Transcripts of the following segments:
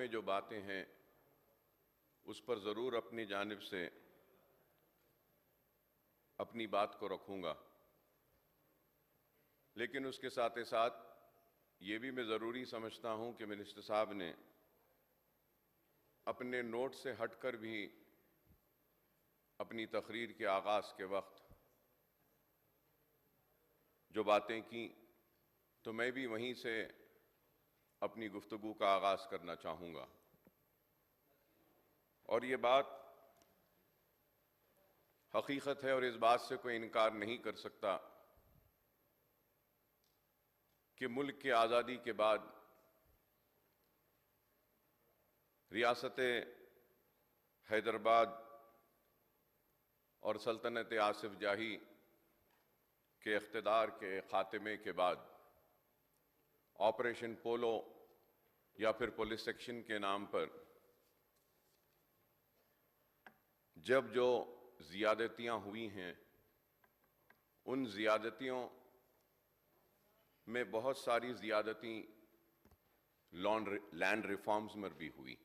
میں جو باتیں ہیں اس پر ضرور اپنی جانب سے اپنی بات کو رکھوں گا، لیکن اس کے ساتھ ساتھ یہ بھی میں ضروری سمجھتا ہوں کہ منسٹر صاحب نے اپنے نوٹ سے ہٹ کر بھی اپنی تقریر کے آغاز کے وقت جو باتیں کی تو میں بھی وہیں سے اپنی گفتگو کا آغاز کرنا چاہوں گا، اور یہ بات حقیقت ہے اور اس بات سے کوئی انکار نہیں کر سکتا کہ ملک کی آزادی کے بعد ریاست حیدرآباد اور سلطنت آصف جاہی کے اقتدار کے خاتمے کے بعد آپریشن پولو یا پھر پولیس ایکشن کے نام پر جب جو زیادتیاں ہوئی ہیں ان زیادتیوں میں بہت ساری زیادتی لینڈ ریفارمز میں بھی ہوئی،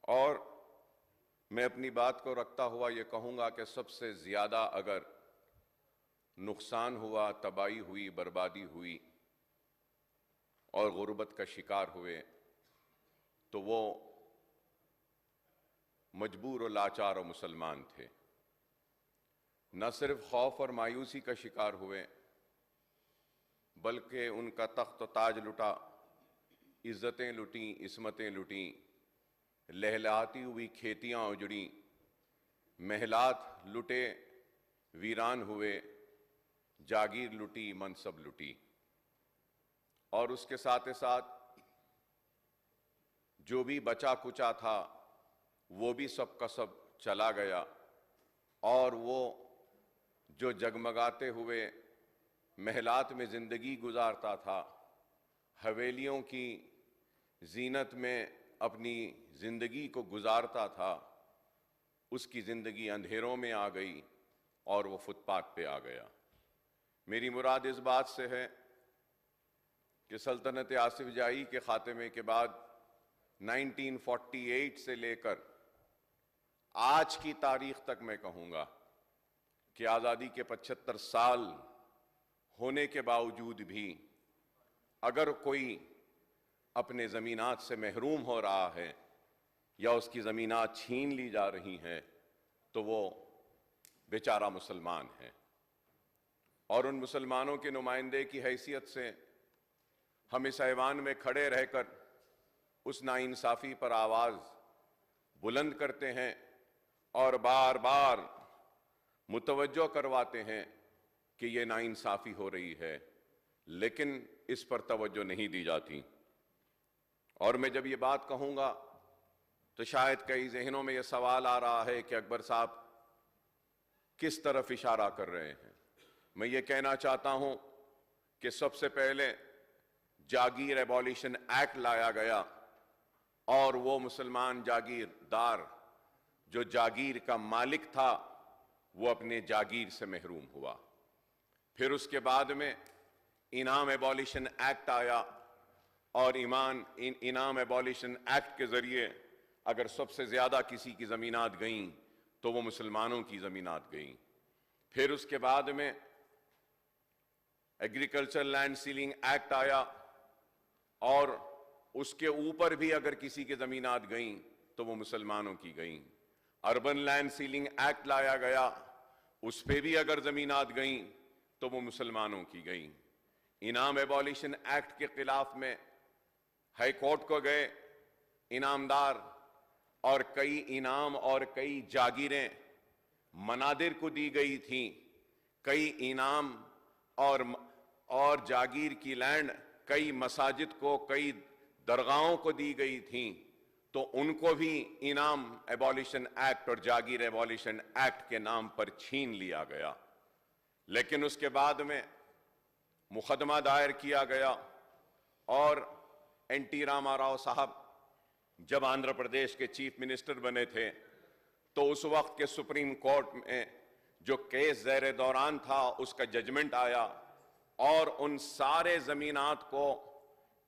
اور میں اپنی بات کو رکھتا ہوا یہ کہوں گا کہ سب سے زیادہ اگر نقصان ہوا، تباہی ہوئی، بربادی ہوئی اور غربت کا شکار ہوئے تو وہ مجبور و لاچار و مسلمان تھے۔ نہ صرف خوف اور مایوسی کا شکار ہوئے بلکہ ان کا تخت و تاج لٹا، عزتیں لٹیں، عصمتیں لٹیں، لہلہاتی ہوئی کھیتیاں اجڑیں، محلات لٹے، ویران ہوئے، جاگیر لٹی، منصب لٹی، اور اس کے ساتھ جو بھی بچا کچا تھا وہ بھی سب کا سب چلا گیا، اور وہ جو جگمگاتے ہوئے محلات میں زندگی گزارتا تھا، حویلیوں کی زینت میں اپنی زندگی کو گزارتا تھا، اس کی زندگی اندھیروں میں آ گئی اور وہ فٹ پاتھ پہ آ گیا۔ میری مراد اس بات سے ہے کہ سلطنت آصف جاہی کے خاتمے کے بعد 1948 سے لے کر آج کی تاریخ تک میں کہوں گا کہ آزادی کے 75 سال ہونے کے باوجود بھی اگر کوئی اپنے زمینات سے محروم ہو رہا ہے یا اس کی زمینات چھین لی جا رہی ہیں تو وہ بیچارہ مسلمان ہے، اور ان مسلمانوں کے نمائندے کی حیثیت سے ہم اس ایوان میں کھڑے رہ کر اس ناانصافی پر آواز بلند کرتے ہیں اور بار بار متوجہ کرواتے ہیں کہ یہ ناانصافی ہو رہی ہے، لیکن اس پر توجہ نہیں دی جاتی۔ اور میں جب یہ بات کہوں گا تو شاید کئی ذہنوں میں یہ سوال آ رہا ہے کہ اکبر صاحب کس طرف اشارہ کر رہے ہیں۔ میں یہ کہنا چاہتا ہوں کہ سب سے پہلے جاگیر ایبولیشن ایکٹ لایا گیا، اور وہ مسلمان جاگیردار جو جاگیر کا مالک تھا وہ اپنے جاگیر سے محروم ہوا۔ پھر اس کے بعد میں انعام ایبولیشن ایکٹ آیا، اور انعام ایبولیشن ایکٹ کے ذریعے اگر سب سے زیادہ کسی کی زمینات گئیں تو وہ مسلمانوں کی زمینات گئیں۔ پھر اس کے بعد میں ایگریکلچر لینڈ سیلنگ ایکٹ آیا، اور اس کے اوپر بھی اگر کسی کی زمینات گئیں تو وہ مسلمانوں کی گئیں۔ اربن لینڈ سیلنگ ایکٹ لایا گیا، اس پہ بھی اگر زمینات گئیں تو وہ مسلمانوں کی گئیں۔ انعام ایبولیشن ایکٹ کے خلاف میں ہائی کورٹ کو گئے انعامدار، اور کئی انعام اور کئی جاگیریں منادر کو دی گئی تھیں، کئی انعام اور جاگیر کی لینڈ کئی مساجد کو، کئی درگاہوں کو دی گئی تھیں، تو ان کو بھی انعام ایبولیشن ایکٹ اور جاگیر ایبولیشن ایکٹ کے نام پر چھین لیا گیا۔ لیکن اس کے بعد میں مقدمہ دائر کیا گیا، اور این ٹی راما راؤ صاحب جب آندھرا پردیش کے چیف منسٹر بنے تھے تو اس وقت کے سپریم کورٹ میں جو کیس زیر دوران تھا اس کا ججمنٹ آیا، اور ان سارے زمینات کو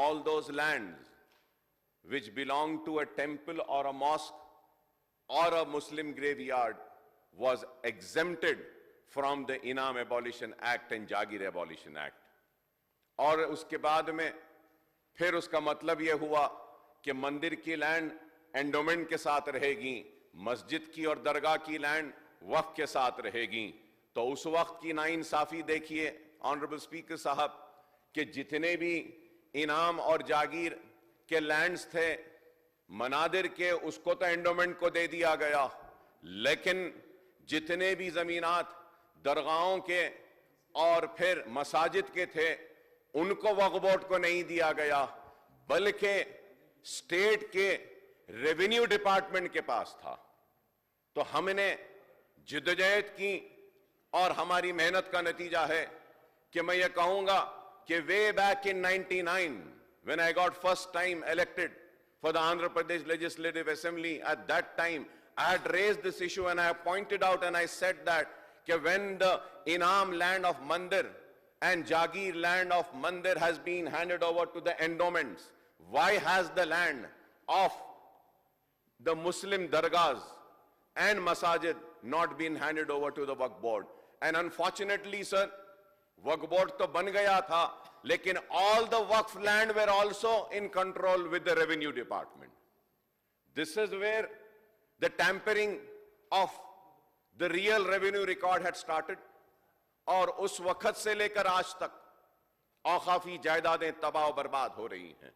all those lands which belong to a temple or a mosque or a Muslim graveyard was exempted from the Inam Abolition Act and Jagir Abolition Act. اور اس کے بعد میں پھر اس کا مطلب یہ ہوا کہ مندر کی لینڈ اینڈومنٹ کے ساتھ رہے گی، مسجد کی اور درگاہ کی لینڈ وقف کے ساتھ رہے گی. تو اس وقت کی ناانصافی دیکھیے آنریبل اسپیکر صاحب کہ جتنے بھی انعام اور جاگیر کے لینڈز تھے منادر کے، اس کو تو اینڈومنٹ کو دے دیا گیا، لیکن جتنے بھی زمینات درگاہوں کے اور پھر مساجد کے تھے ان کو وقف بورڈ کو نہیں دیا گیا، بلکہ اسٹیٹ کے ریونیو ڈپارٹمنٹ کے پاس تھا. تو ہم نے جدوجہد کی اور ہماری محنت کا نتیجہ ہے کہ میں یہ کہوں گا کہ way back in 99 when I got first time elected for the Andhra Pradesh Legislative Assembly, at that time I had raised this issue and I have pointed out and I said that when the Inam land of Mandir and Jagir land of Mandir has been handed over to the endowments, why has the land of the Muslim dargahs and masajid not been handed over to the Waqf board? And unfortunately, sir, Waqf board to ban gaya tha, lekin all the Waqf land were also in control with the revenue department. This is where the tampering of the real revenue record had started. اور اس وقت سے لے کر آج تک اوقافی جائیدادیں تباہ و برباد ہو رہی ہیں.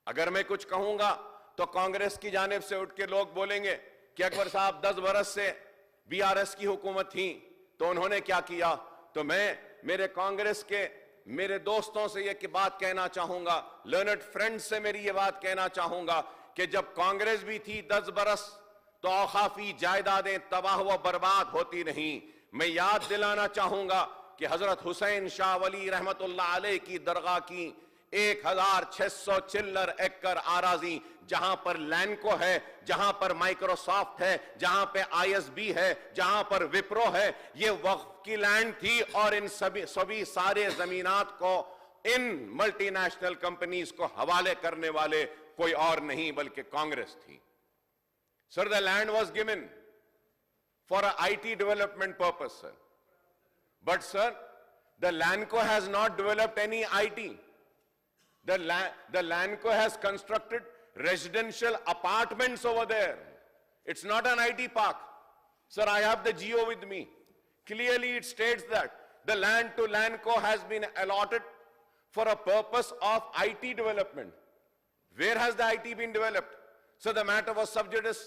اگر میں کچھ کہوں گا تو کانگریس کی جانب سے اٹھ کے لوگ بولیں گے کہ اکبر صاحب 10 برس سے بی آر ایس کی حکومت تھی تو انہوں نے کیا کیا. تو میں میرے کانگریس کے میرے دوستوں سے یہ بات کہنا چاہوں گا، لرنڈ فرینڈ سے میری یہ بات کہنا چاہوں گا کہ جب کانگریس بھی تھی 10 برس تو اوقافی جائیدادیں تباہ و برباد ہوتی نہیں. میں یاد دلانا چاہوں گا کہ حضرت حسین شاہ ولی رحمت اللہ علیہ کی درگاہ کی 1600 چلر ایکڑ آراضی، جہاں پر لینکو ہے، جہاں پر مائکروسافٹ ہے، جہاں پہ آئی ایس بی ہے، جہاں پر وپرو ہے، یہ وقف کی لینڈ تھی. اور ان سبھی سارے زمینات کو ان ملٹی نیشنل کمپنیز کو حوالے کرنے والے کوئی اور نہیں بلکہ کانگریس تھی. سر, the land was given for a IT development purpose, sir. But sir, the Lanco has not developed any IT. The Lanco has constructed residential apartments over there. It's not an IT park. Sir, I have the GO with me. Clearly it states that the land to Lanco has been allotted for a purpose of IT development. Where has the IT been developed? So the matter was sub judice.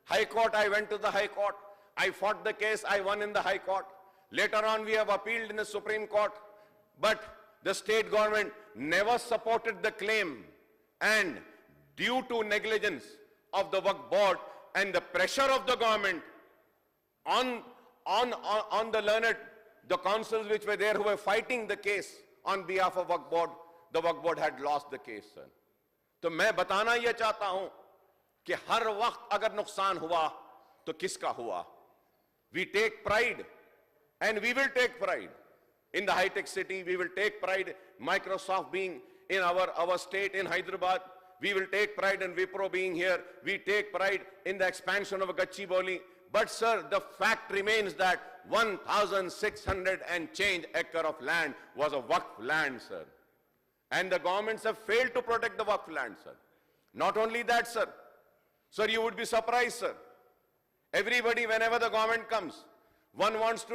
High Court, I went to the High Court. I fought the case, I won in the High Court. Later on we have appealed in the Supreme Court. But the state government never supported the claim. And due to negligence of the Waqf board and the pressure of the government on the learned, the councils which were there who were fighting the case on behalf of Waqf board, the Waqf board had lost the case, sir. تو میں بتانا یہ چاہتا ہوں کہ ہر وقت اگر نقصان ہوا تو کس کا ہوا. We take pride and we will take pride in the high-tech city. We will take pride Microsoft being in our state in Hyderabad. We will take pride in Wipro being here. We take pride in the expansion of Gachibowli. But sir, the fact remains that 1,600 and change acre of land was a Waqf land, sir. And the governments have failed to protect the Waqf land, sir. Not only that, sir. Sir, you would be surprised, sir. Everybody, whenever the government comes, one wanted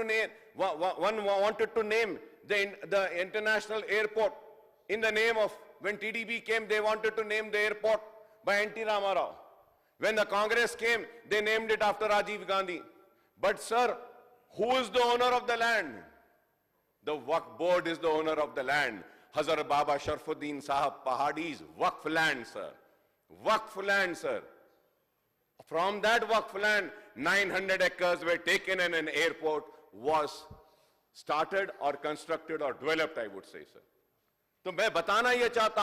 to name the international airport in the name of, when TDB came, they wanted to name the airport by N.T. Rama Rao. When the Congress came, they named it after Rajiv Gandhi. But sir, who is the owner of the land? The Waqf board is the owner of the land. Hazrat Baba Sharfuddin Sahab Pahadi's Waqf land, sir. Waqf land, sir. From that Waqf land, 900 acres were taken and an airport was started or constructed or developed, I would say, sir. تو میں بتانا یہ چاہتا